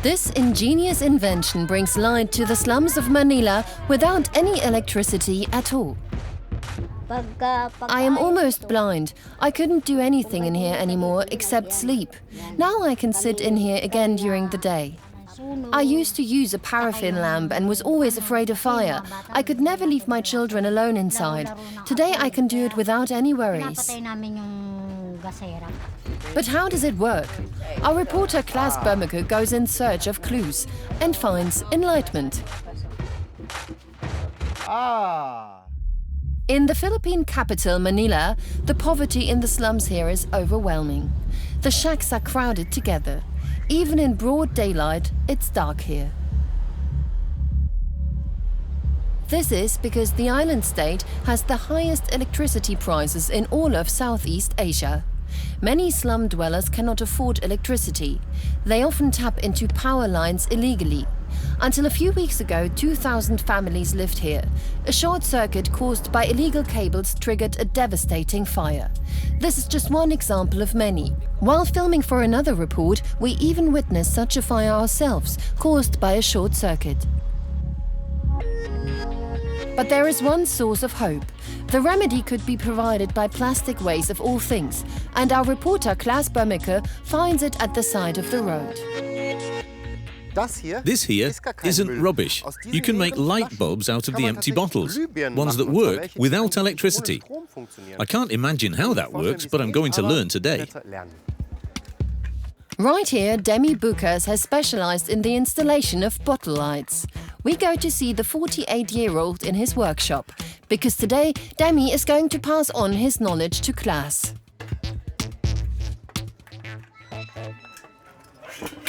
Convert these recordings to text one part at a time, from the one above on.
This ingenious invention brings light to the slums of Manila without any electricity at all. I am almost blind. I couldn't do anything in here anymore except sleep. Now I can sit in here again during the day. I used to use a paraffin lamp and was always afraid of fire. I could never leave my children alone inside. Today I can do it without any worries. But how does it work? Our reporter Klaas Bömmeke goes in search of clues and finds enlightenment. In the Philippine capital, Manila, the poverty in the slums here is overwhelming. The shacks are crowded together. Even in broad daylight, it's dark here. This is because the island state has the highest electricity prices in all of Southeast Asia. Many slum dwellers cannot afford electricity. They often tap into power lines illegally. Until a few weeks ago, 2,000 families lived here. A short circuit caused by illegal cables triggered a devastating fire. This is just one example of many. While filming for another report, we even witnessed such a fire ourselves, caused by a short circuit. But there is one source of hope. The remedy could be provided by plastic waste of all things, and our reporter Klaas Bömmeke finds it at the side of the road. This here isn't rubbish. You can make light bulbs out of the empty bottles, ones that work without electricity. I can't imagine how that works, but I'm going to learn today. Right here, Demi Bukas has specialized in the installation of bottle lights. We go to see the 48-year-old in his workshop, because today Demi is going to pass on his knowledge to Klaas.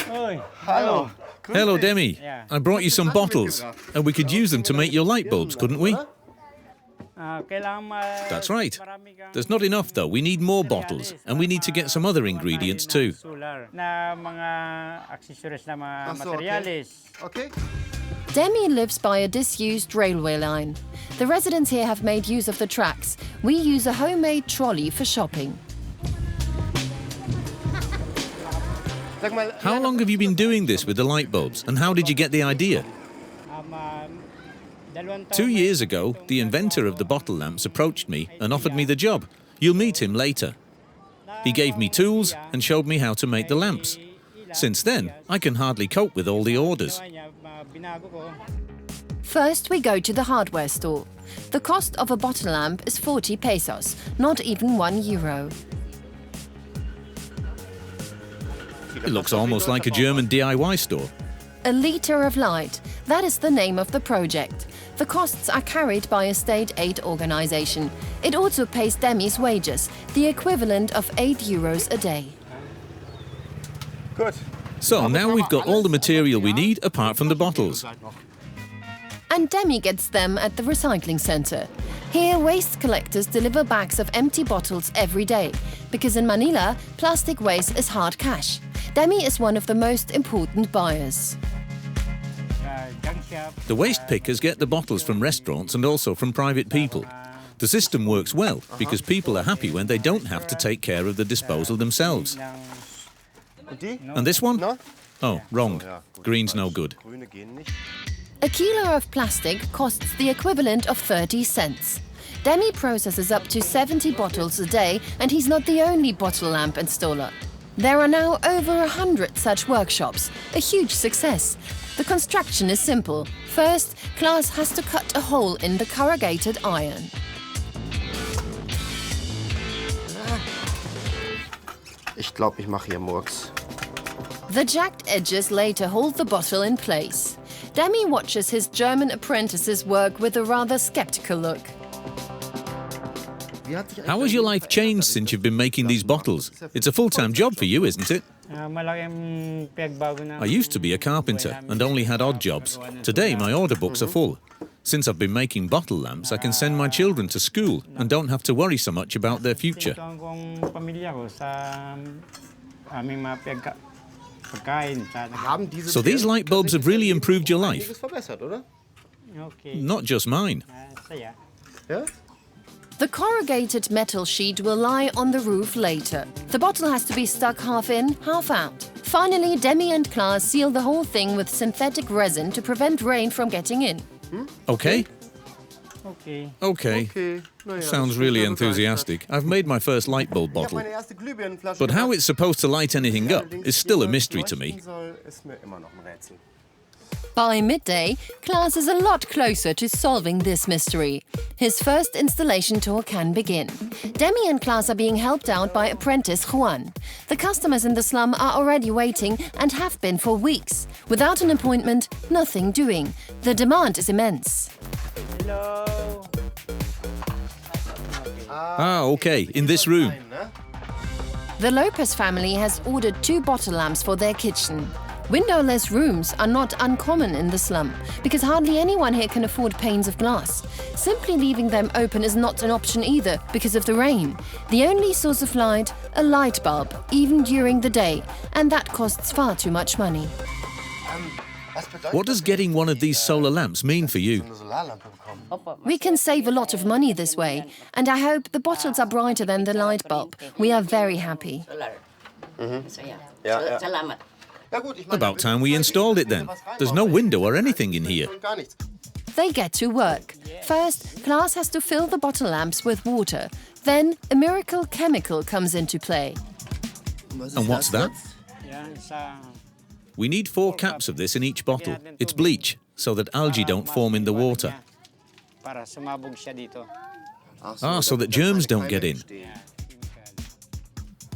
Hello. Hello, Demi. I brought you some bottles, and we could use them to make your light bulbs, couldn't we? That's right. There's not enough, though. We need more bottles, and we need to get some other ingredients, too. Demi lives by a disused railway line. The residents here have made use of the tracks. We use a homemade trolley for shopping. How long have you been doing this with the light bulbs, and how did you get the idea? 2 years ago, the inventor of the bottle lamps approached me and offered me the job. You'll meet him later. He gave me tools and showed me how to make the lamps. Since then, I can hardly cope with all the orders. First, we go to the hardware store. The cost of a bottle lamp is 40 pesos, not even €1. It looks almost like a German DIY store. A liter of light, that is the name of the project. The costs are carried by a state aid organization. It also pays Demi's wages, the equivalent of €8 a day. Good. So now we've got all the material we need apart from the bottles. And Demi gets them at the recycling center. Here, waste collectors deliver bags of empty bottles every day, because in Manila, plastic waste is hard cash. Demi is one of the most important buyers. The waste pickers get the bottles from restaurants and also from private people. The system works well because people are happy when they don't have to take care of the disposal themselves. And this one? Oh, wrong. Green's no good. A kilo of plastic costs the equivalent of 30 cents. Demi processes up to 70 bottles a day, and he's not the only bottle lamp installer. There are now over 100 such workshops, a huge success. The construction is simple. First, Klaas has to cut a hole in the corrugated iron. Ich glaube, ich mache hier Murks. The jagged edges later hold the bottle in place. Demi watches his German apprentices work with a rather skeptical look. How has your life changed since you've been making these bottles? It's a full-time job for you, isn't it? I used to be a carpenter and only had odd jobs. Today, my order books are full. Since I've been making bottle lamps, I can send my children to school and don't have to worry so much about their future. So these light bulbs have really improved your life? Not just mine. The corrugated metal sheet will lie on the roof later. The bottle has to be stuck half in, half out. Finally, Demi and Klaas seal the whole thing with synthetic resin to prevent rain from getting in. Okay? Okay. Okay. Okay. Naja, Sounds das really klingt ja enthusiastic. I've made my first light bulb Ich habe bottle. meine erste Glühbirnenflasche But how gemacht. it's supposed to light anything up Allerdings, is still wie a das mystery to me. leuchten soll, ist mir immer noch ein Rätsel. By midday, Klaas is a lot closer to solving this mystery. His first installation tour can begin. Demi and Klaas are being helped out by apprentice Juan. The customers in the slum are already waiting and have been for weeks. Without an appointment, nothing doing. The demand is immense. Hello. Ah, okay, in this room. Nein, ne? The Lopez family has ordered 2 bottle lamps for their kitchen. Windowless rooms are not uncommon in the slum because hardly anyone here can afford panes of glass. Simply leaving them open is not an option either because of the rain. The only source of light, a light bulb, even during the day, and that costs far too much money. Was bedeutet What does getting one of these solar lamps mean for you? eine Solarlampe bekommen? We can save a lot of money this way, and I hope the bottles are brighter than the light bulb. We are very happy. Ja, ja. Salamat. Ja gut, ich meine, About time we installed it then. There's no window or anything in here. Gar nichts. They get to work. First, Klaas has to fill the bottle lamps with water. Then, a miracle chemical comes into play. And what's that? Yan sa... We need 4 caps of this in each bottle. It's bleach, so that algae don't form in the water. Para sumabog siya dito. Ah, so that germs don't get in.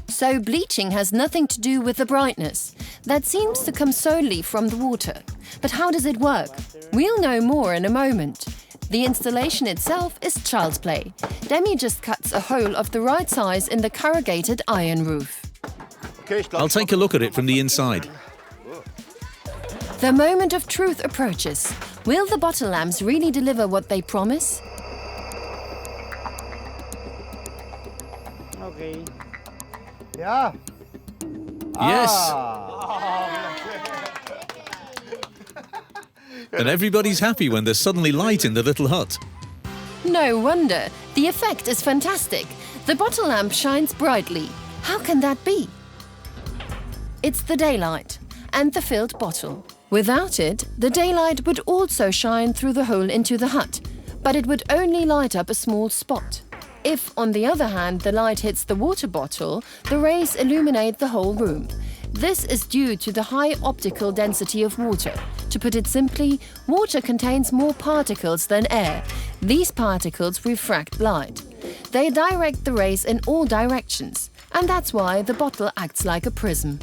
So bleaching has nothing to do with the brightness. That seems to come solely from the water. But how does it work? We'll know more in a moment. The installation itself is child's play. Demi just cuts a hole of the right size in the corrugated iron roof. Okay, ich glaub, I'll take a look at it from the inside. The moment of truth approaches. Will the bottle lamps really deliver what they promise? Okay. Ja. Yes! And everybody's happy when there's suddenly light in the little hut. No wonder. The effect is fantastic. The bottle lamp shines brightly. How can that be? It's the daylight and the filled bottle. Without it, the daylight would also shine through the hole into the hut, but it would only light up a small spot. If, on the other hand, the light hits the water bottle, the rays illuminate the whole room. This is due to the high optical density of water. To put it simply, water contains more particles than air. These particles refract light. They direct the rays in all directions, and that's why the bottle acts like a prism.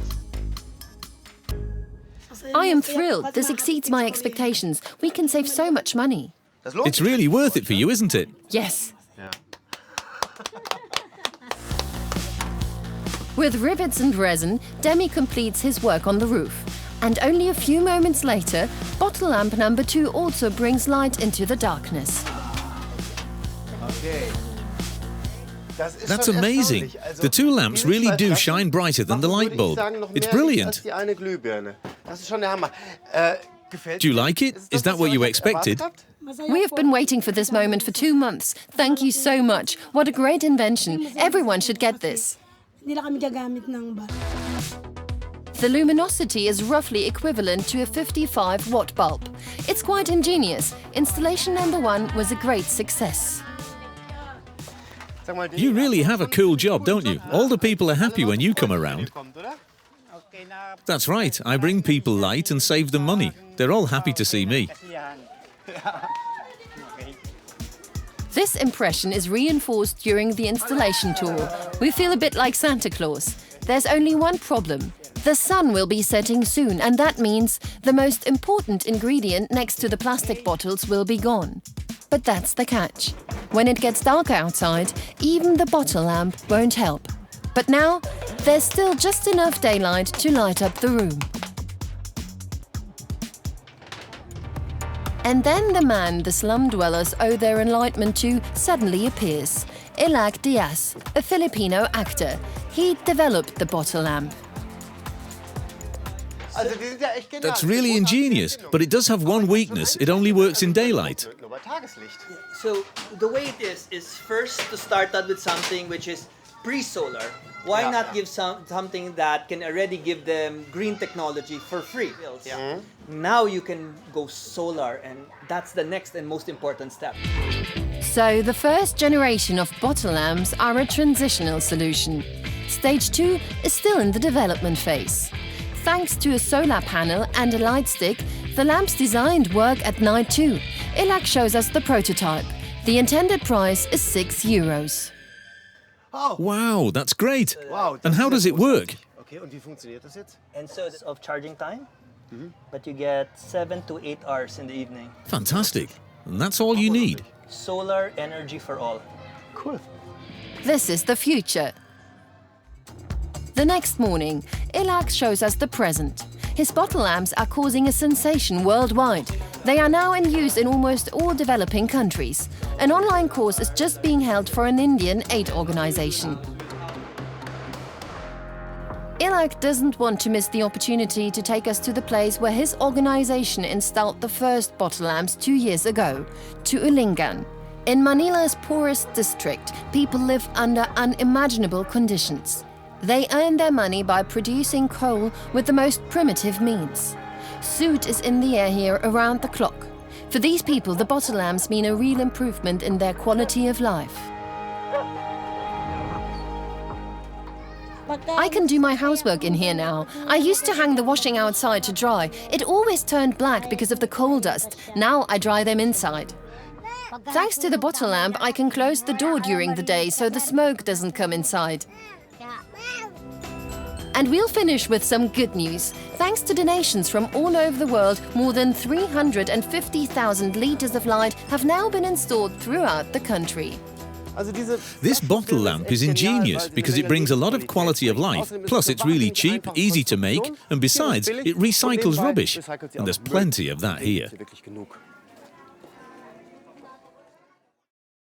I am thrilled. This exceeds my expectations. We can save so much money. Das lohnt It's sich. really worth it for you, isn't it? Yes. Ja. With rivets and resin, Demi completes his work on the roof. And only a few moments later, bottle lamp number 2 also brings light into the darkness. Okay. Das ist That's schon amazing. erstaunlich. Also, The 2 lamps diese really 2 do Flaschen shine brighter than the machen, light würde ich bulb. sagen, noch It's mehr brilliant. als die eine Glühbirne. Das ist schon der Hammer. Gefällt Do you dir? like it? Ist Is das, that was what ihr you euch expected? erwartet habt? We have been waiting for this moment for 2 months. Thank you so much. What a great invention. Everyone should get this. Hindi na kami gagamit ng bat. The luminosity is roughly equivalent to a 55-watt bulb. It's quite ingenious. Installation number 1 was a great success. Sag mal, You really have a cool job, don't you? All the people are happy when you come around. kommt, oder? Okay na... That's right, I bring people light and save them money. They're all happy to see me. Kasiyahan. Okay. This impression is reinforced during the installation tour. We feel a bit like Santa Claus. There's only one problem. The sun will be setting soon, and that means the most important ingredient next to the plastic bottles will be gone. But that's the catch. When it gets dark outside, even the bottle lamp won't help. But now, there's still just enough daylight to light up the room. And then the man the slum dwellers owe their enlightenment to suddenly appears. Ilag Diaz, a Filipino actor. He developed the bottle lamp. Also, die sind ja echt genial. That's really ingenious, but it does have one weakness. It only works in daylight. Nur bei Tageslicht. So the way it is first to start out with something which is pre-solar, Why not give something that can already give them green technology for free? Ja. Now you can go solar, and that's the next and most important step. So the first generation of bottle lamps are a transitional solution. Stage 2 is still in the development phase. Thanks to a solar panel and a light stick, the lamps designed work at night too. Ilak shows us the prototype. The intended price is €6. Wow, that's great. Wow, And how does it work? Okay, und wie funktioniert das jetzt? And so it's of charging time, but you get 7 to 8 hours in the evening. Fantastic. And that's all you need. Solar energy for all. Cool. This is the future. The next morning, Ilak shows us the present. His bottle lamps are causing a sensation worldwide. They are now in use in almost all developing countries. An online course is just being held for an Indian aid organization. Ilak doesn't want to miss the opportunity to take us to the place where his organization installed the first bottle lamps 2 years ago, to Ulingan. In Manila's poorest district, people live under unimaginable conditions. They earn their money by producing coal with the most primitive means. Soot is in the air here around the clock. For these people, the bottle lamps mean a real improvement in their quality of life. I can do my housework in here now. I used to hang the washing outside to dry. It always turned black because of the coal dust. Now I dry them inside. Thanks to the bottle lamp, I can close the door during the day so the smoke doesn't come inside. And we'll finish with some good news. Thanks to donations from all over the world, more than 350,000 litres of light have now been installed throughout the country. This bottle lamp is ingenious because it brings a lot of quality of life. Plus, it's really cheap, easy to make, and besides, it recycles rubbish. And there's plenty of that here.